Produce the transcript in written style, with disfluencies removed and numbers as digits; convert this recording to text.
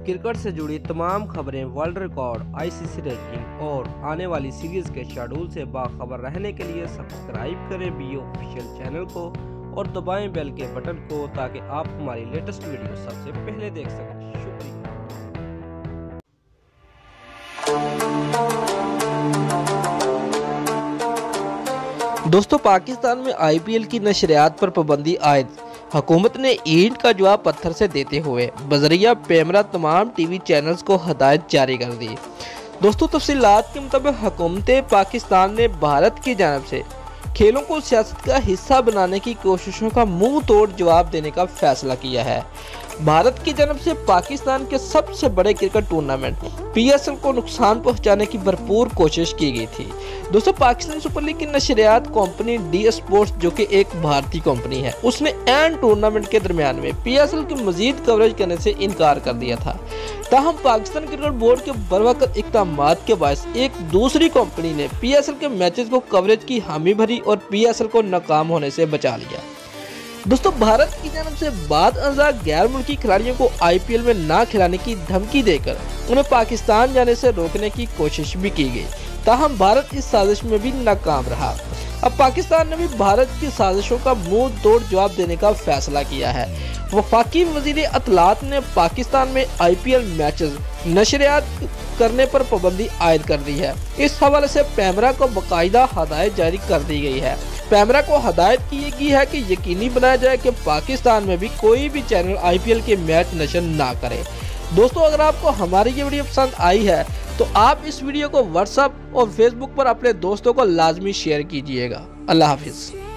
Cricket से जुड़ी तमाम खबरें, वर्ल्ड रिकॉर्ड, आईसीसी रैंकिंग और आने वाली सीरीज के शेड्यूल से बाखबर रहने के लिए सब्सक्राइब करें बी ऑफिशियल चैनल को और दबाएं बेल के बटन को ताकि आप हमारी लेटेस्ट वीडियो सबसे पहले देख सकें। शुक्रिया। दोस्तों, पाकिस्तान में आईपीएल की नशरियात पर पाबंदी आयद। हुकूमत ने ईंट का जवाब पत्थर से देते हुए बजरिया पैमरा तमाम टीवी चैनल्स को हदायत जारी कर दी। दोस्तों, तफसीलात के मुताबिक हुकूमत पाकिस्तान ने भारत की जानिब से खेलों को सियासत का हिस्सा बनाने की कोशिशों का मुंह तोड़ जवाब देने का फैसला किया है। भारत की जानिब से पाकिस्तान के सबसे बड़े क्रिकेट टूर्नामेंट पीएसएल को नुकसान पहुंचाने की भरपूर कोशिश की गई थी। दोस्तों, पाकिस्तान सुपर लीग की नशरियात कंपनी डी स्पोर्ट्स, जो कि एक भारतीय कंपनी है, उसने एन टूर्नामेंट के दरमियान में पीएसएल की मजीद कवरेज करने से इनकार कर दिया था। ताहम पाकिस्तान क्रिकेट बोर्ड के बरवकत इक़दामात के बायस एक दूसरी कंपनी ने पीएसएल के मैचेस को कवरेज की हामी भरी और पीएसएल को नाकाम होने से बचा लिया। दोस्तों, भारत की जानिब से बाद अज़ा गैर मुल्की खिलाड़ियों को आईपीएल में ना खिलाने की धमकी देकर उन्हें पाकिस्तान जाने से रोकने की कोशिश भी की गई। ताहम भारत इस साजिश में भी नाकाम रहा। अब पाकिस्तान ने भी भारत की साजिशों का मुंह तोड़ जवाब देने का फैसला किया है। वफाकी वज़ीर अतलात ने पाकिस्तान में आईपीएल मैचेस नशरियात करने पर पाबंदी आयद कर दी है। इस हवाले से पैमरा को बाकायदा हदायत जारी कर दी गई है। पैमरा को हदायत की गई है कि यकीनी बनाया जाए कि पाकिस्तान में भी कोई भी चैनल आईपीएल के मैच नशर ना करे। दोस्तों, अगर आपको हमारी ये वीडियो पसंद आई है तो आप इस वीडियो को व्हाट्सएप और फेसबुक पर अपने दोस्तों को लाजमी शेयर कीजिएगा। अल्लाह हाफिज़।